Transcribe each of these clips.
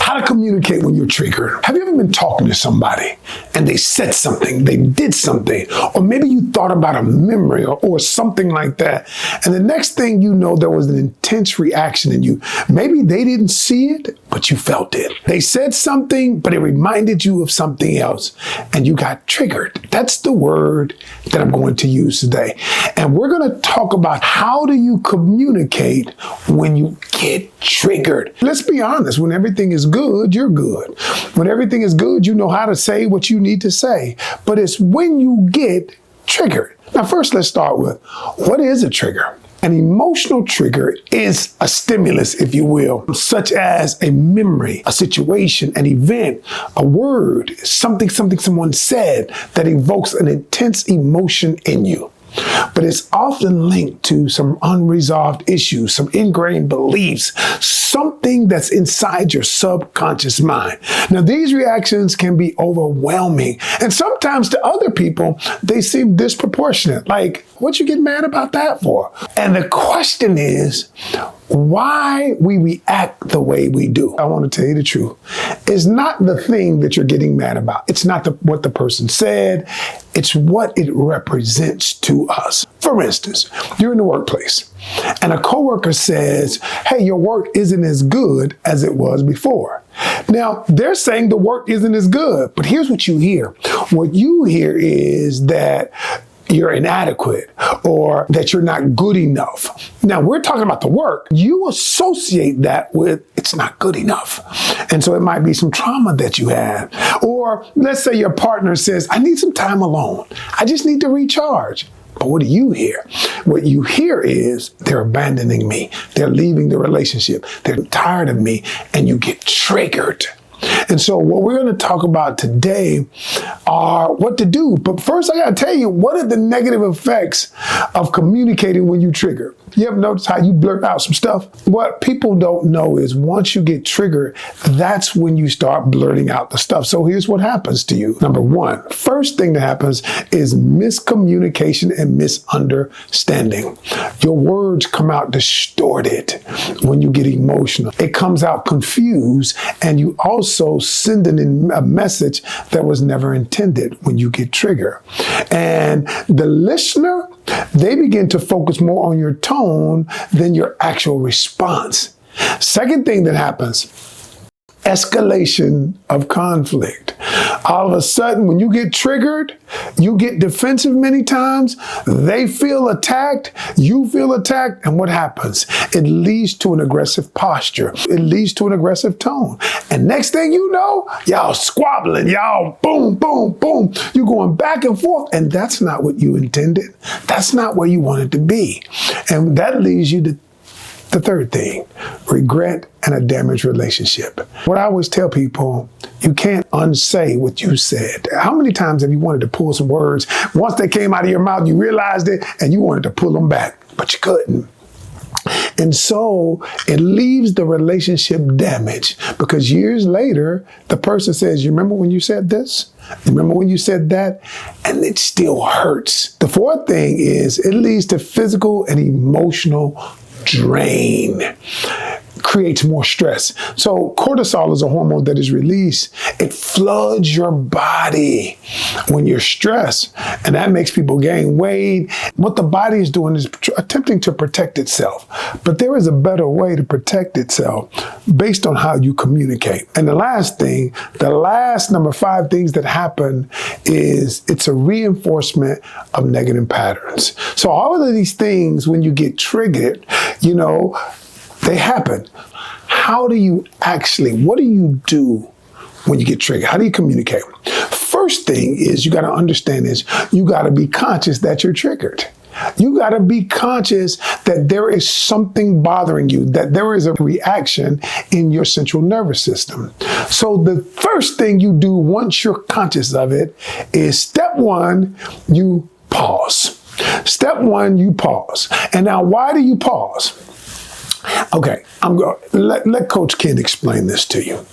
How to communicate when you're triggered. Have you ever been talking to somebody and they said something, they did something, or maybe you thought about a memory or something like that, and the next thing you know, there was an intense reaction in you. Maybe they didn't see it, but you felt it. They said something, but it reminded you of something else, and you got triggered. That's the word that I'm going to use today. And we're going to talk about how do you communicate when you get triggered. Let's be honest, when everything is good, you're good. When everything is good, you know how to say what you need to say. But it's when you get triggered. Now, first, let's start with, what is a trigger? An emotional trigger is a stimulus, if you will, such as a memory, a situation, an event, a word, something someone said that evokes an intense emotion in you. But it's often linked to some unresolved issues, some ingrained beliefs, something that's inside your subconscious mind. Now, these reactions can be overwhelming, and sometimes to other people, they seem disproportionate. Like, what you get mad about that for? And the question is, why we react the way we do. I want to tell you the truth. It's not the thing that you're getting mad about. It's not what the person said. It's what it represents to us. For instance, you're in the workplace and a coworker says, hey, your work isn't as good as it was before. Now, they're saying the work isn't as good, but here's what you hear. What you hear is that you're inadequate or that you're not good enough. Now, we're talking about the work. You associate that with it's not good enough. And so it might be some trauma that you have. Or let's say your partner says, I need some time alone. I just need to recharge. But what do you hear? What you hear is they're abandoning me. They're leaving the relationship. They're tired of me. And you get triggered. And so what we're going to talk about today are what to do. But first, I got to tell you, what are the negative effects of communicating when you trigger? You ever notice how you blurt out some stuff? What people don't know is once you get triggered, that's when you start blurting out the stuff. So here's what happens to you. Number one, first thing that happens is miscommunication and misunderstanding. Your words come out distorted when you get emotional. It comes out confused, and you also sending in a message that was never intended when you get triggered. And the listener, they begin to focus more on your tone than your actual response. Second thing that happens, escalation of conflict. All of a sudden, when you get triggered, you get defensive many times. They feel attacked. You feel attacked. And what happens? It leads to an aggressive posture. It leads to an aggressive tone. And next thing you know, y'all squabbling. Y'all boom, boom, boom. You're going back and forth. And that's not what you intended. That's not where you wanted to be. And that leads you to the third thing, regret and a damaged relationship. What I always tell people, you can't unsay what you said. How many times have you wanted to pull some words? Once they came out of your mouth, you realized it and you wanted to pull them back, but you couldn't. And so it leaves the relationship damaged because years later, the person says, you remember when you said this? You remember when you said that? And it still hurts. The fourth thing is it leads to physical and emotional drain. Creates more stress. So cortisol is a hormone that is released. It floods your body when you're stressed, and that makes people gain weight. What the body is doing is attempting to protect itself, but there is a better way to protect itself based on how you communicate. And the last thing, the last number 5 things that happen is it's a reinforcement of negative patterns. So all of these things, when you get triggered, you know, they happen. How do you what do you do when you get triggered? How do you communicate? First thing is you got to understand this. You got to be conscious that you're triggered. You got to be conscious that there is something bothering you, that there is a reaction in your central nervous system. So the first thing you do once you're conscious of it is step 1, you pause. Step 1, you pause. And now why do you pause? Okay, I'm going to let Coach Ken explain this to you.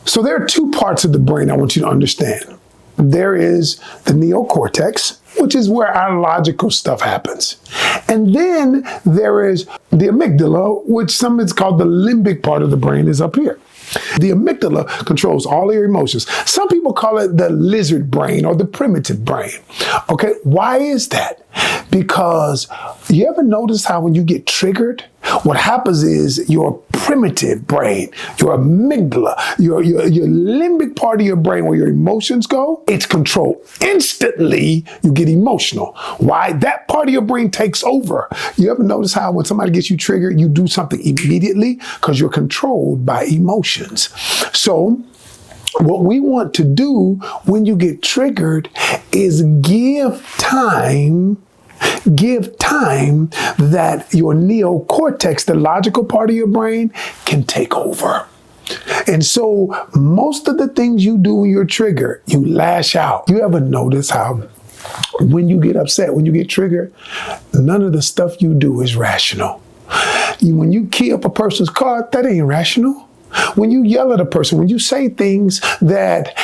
So there are 2 parts of the brain I want you to understand. There is the neocortex, which is where our logical stuff happens. And then there is the amygdala, which sometimes called the limbic part of the brain is up here. The amygdala controls all of your emotions. Some people call it the lizard brain or the primitive brain. Okay, why is that? Because you ever notice how when you get triggered, what happens is your primitive brain, your amygdala, your limbic part of your brain where your emotions go, it's controlled. Instantly, you get emotional. Why? That part of your brain takes over. You ever notice how when somebody gets you triggered, you do something immediately because you're controlled by emotions. So what we want to do when you get triggered is give time that your neocortex, the logical part of your brain, can take over. And so most of the things you do when you're triggered, you lash out. You ever notice how when you get upset, when you get triggered, none of the stuff you do is rational. When you key up a person's car, that ain't rational. When you yell at a person, when you say things that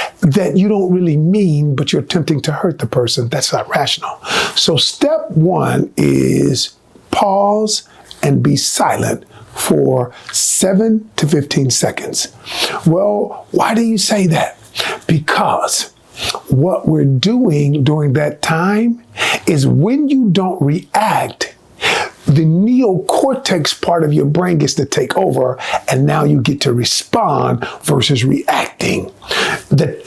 you don't really mean, but you're attempting to hurt the person, that's not rational. So step one is pause and be silent for 7 to 15 seconds. Well, why do you say that? Because what we're doing during that time is when you don't react, the neocortex part of your brain gets to take over, and now you get to respond versus reacting. The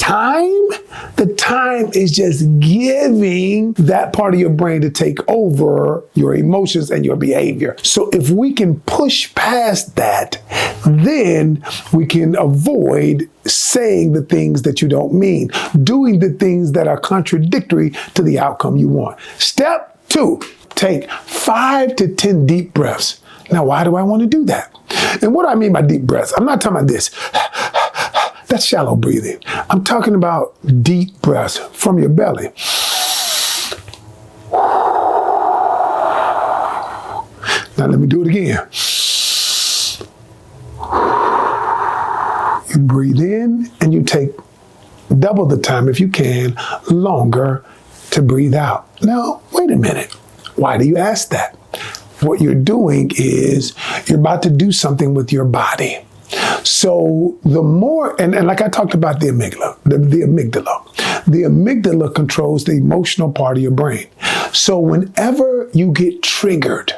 time is just giving that part of your brain to take over your emotions and your behavior. So if we can push past that, then we can avoid saying the things that you don't mean, doing the things that are contradictory to the outcome you want. Step 2. Take 5 to 10 deep breaths. Now, why do I want to do that? And what do I mean by deep breaths? I'm not talking about this. That's shallow breathing. I'm talking about deep breaths from your belly. Now, let me do it again. You breathe in and you take double the time, if you can, longer to breathe out. Now, wait a minute. Why do you ask that? What you're doing is you're about to do something with your body. So the more, and like I talked about the amygdala, the amygdala controls the emotional part of your brain. So whenever you get triggered,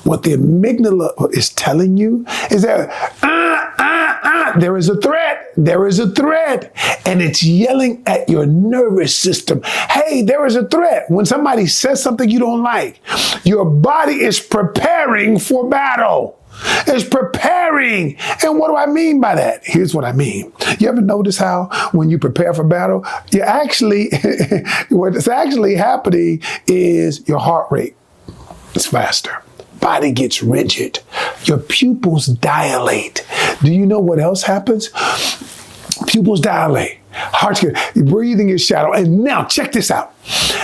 what the amygdala is telling you is that, there is a threat, and it's yelling at your nervous system. Hey, there is a threat. When somebody says something you don't like, your body is preparing for battle. It's preparing. And what do I mean by that? Here's what I mean. You ever notice how when you prepare for battle, what's actually happening is your heart rate is faster. Body gets rigid. Your pupils dilate. Do you know what else happens? Pupils dilate. Heart, your breathing is shallow. And now check this out.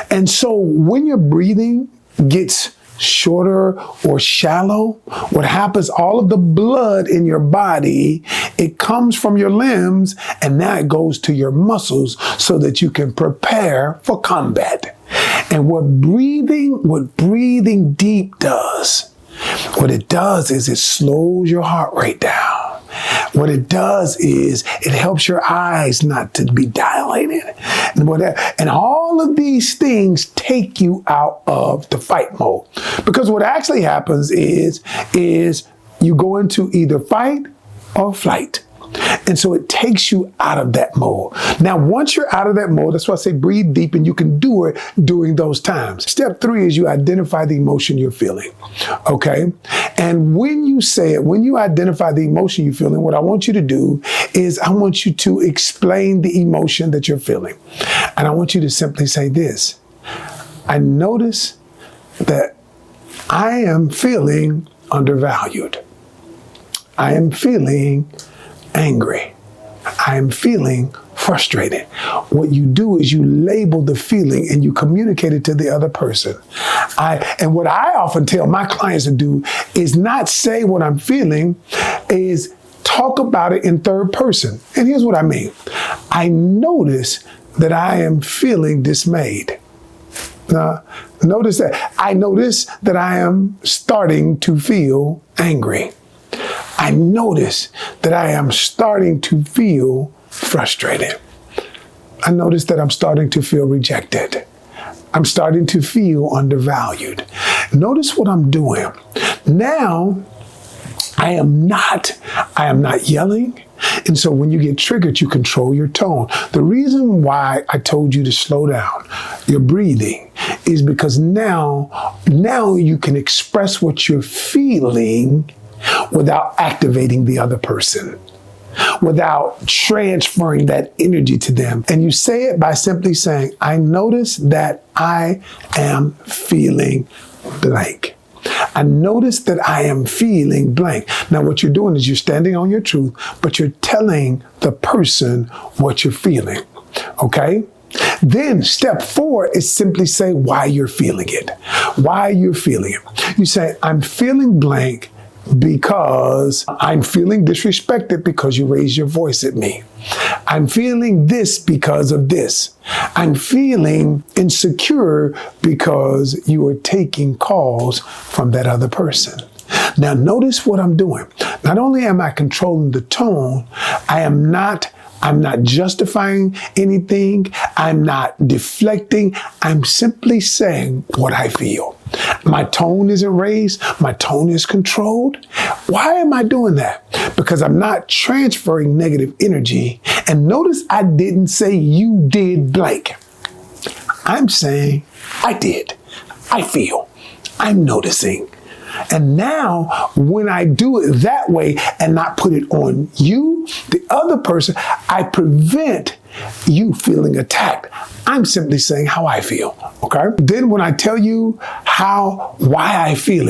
And so when your breathing gets shorter or shallow, what happens, all of the blood in your body, it comes from your limbs and now it goes to your muscles so that you can prepare for combat. And what breathing deep does, what it does is it slows your heart rate down. What it does is it helps your eyes not to be dilated. And all of these things take you out of the fight mode. Because what actually happens is you go into either fight or flight. And so it takes you out of that mode. Now, once you're out of that mode, that's why I say breathe deep, and you can do it during those times. Step 3 is you identify the emotion you're feeling. Okay? And when you say it, when you identify the emotion you're feeling, what I want you to do is I want you to explain the emotion that you're feeling. And I want you to simply say this. I notice that I am feeling undervalued. I am feeling angry. I am feeling frustrated. What you do is you label the feeling and you communicate it to the other person. And what I often tell my clients to do is not say what I'm feeling, is talk about it in third person. And here's what I mean. I notice that I am feeling dismayed. Now, notice that. I notice that I am starting to feel angry. I notice that I am starting to feel frustrated. I notice that I'm starting to feel rejected. I'm starting to feel undervalued. Notice what I'm doing. Now, I am not yelling. And so when you get triggered, you control your tone. The reason why I told you to slow down your breathing is because now you can express what you're feeling without activating the other person, without transferring that energy to them. And you say it by simply saying, I notice that I am feeling blank. I notice that I am feeling blank. Now, what you're doing is you're standing on your truth, but you're telling the person what you're feeling, okay? Then step 4 is simply say why you're feeling it. Why you're feeling it. You say, I'm feeling blank because I'm feeling disrespected because you raised your voice at me. I'm feeling this because of this. I'm feeling insecure because you are taking calls from that other person. Now notice what I'm doing. Not only am I controlling the tone, I'm not justifying anything. I'm not deflecting. I'm simply saying what I feel. My tone isn't raised. My tone is controlled. Why am I doing that? Because I'm not transferring negative energy. And notice I didn't say you did blank. I'm saying I did. I feel. I'm noticing. And now, when I do it that way and not put it on you, the other person, I prevent you feeling attacked. I'm simply saying how I feel, okay? Then when I tell you why I feel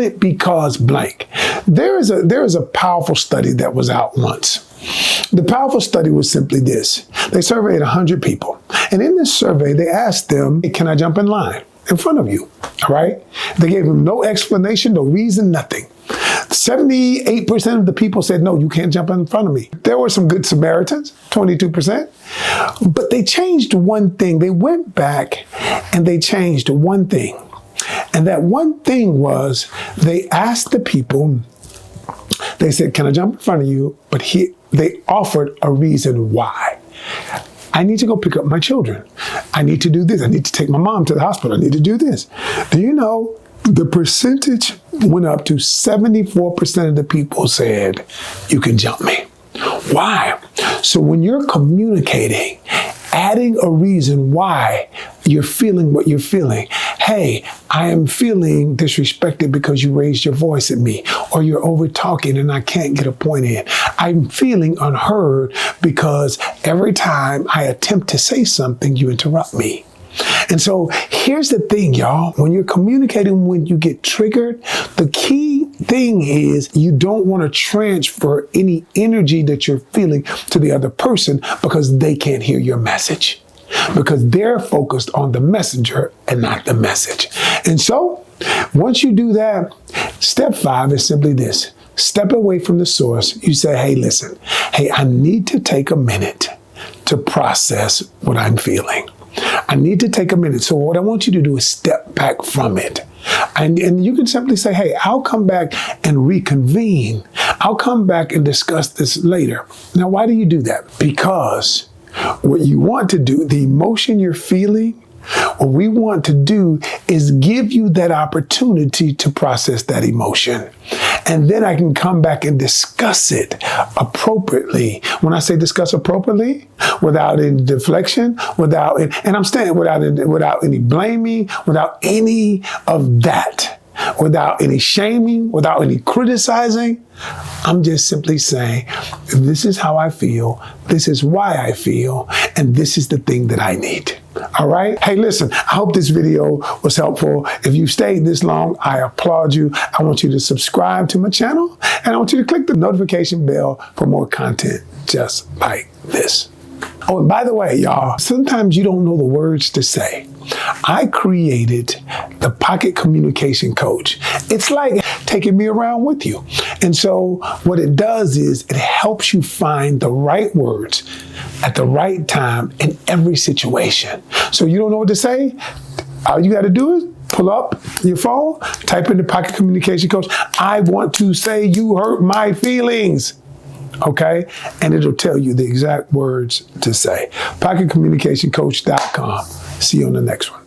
it because blank. There is a powerful study that was out once. The powerful study was simply this. They surveyed 100 people. And in this survey, they asked them, hey, can I jump in line in front of you? All right? They gave them no explanation, no reason, nothing. 78% of the people said, no, you can't jump in front of me. There were some good Samaritans, 22%. But they changed one thing. They went back and they changed one thing. And that one thing was they asked the people, they said, can I jump in front of you? But they offered a reason why. I need to go pick up my children. I need to do this. I need to take my mom to the hospital. I need to do this. Do you know the percentage went up to 74% of the people said, you can jump me. Why? So when you're communicating, adding a reason why you're feeling what you're feeling. Hey, I am feeling disrespected because you raised your voice at me, or you're over talking and I can't get a point in. I'm feeling unheard because every time I attempt to say something, you interrupt me. And so here's the thing, y'all. When you're communicating, when you get triggered, the key thing is you don't want to transfer any energy that you're feeling to the other person because they can't hear your message, because they're focused on the messenger and not the message. And so once you do that, step 5 is simply this. Step away from the source. You say, hey, listen, hey, I need to take a minute to process what I'm feeling. I need to take a minute. So what I want you to do is step back from it. And you can simply say, hey, I'll come back and reconvene. I'll come back and discuss this later. Now, why do you do that? Because what you want to do, the emotion you're feeling, what we want to do is give you that opportunity to process that emotion. And then I can come back and discuss it appropriately. When I say discuss appropriately, without any deflection, and I'm saying without any blaming, without any of that, without any shaming, without any criticizing, I'm just simply saying, this is how I feel, this is why I feel, and this is the thing that I need. All right? Hey, listen, I hope this video was helpful. If you stayed this long, I applaud you. I want you to subscribe to my channel, and I want you to click the notification bell for more content just like this. Oh, and by the way, y'all, sometimes you don't know the words to say. I created the Pocket Communication Coach. It's like taking me around with you. And so what it does is it helps you find the right words at the right time in every situation. So you don't know what to say? All you got to do is pull up your phone, type in the Pocket Communication Coach. I want to say you hurt my feelings. Okay? And it'll tell you the exact words to say. PocketCommunicationCoach.com. See you on the next one.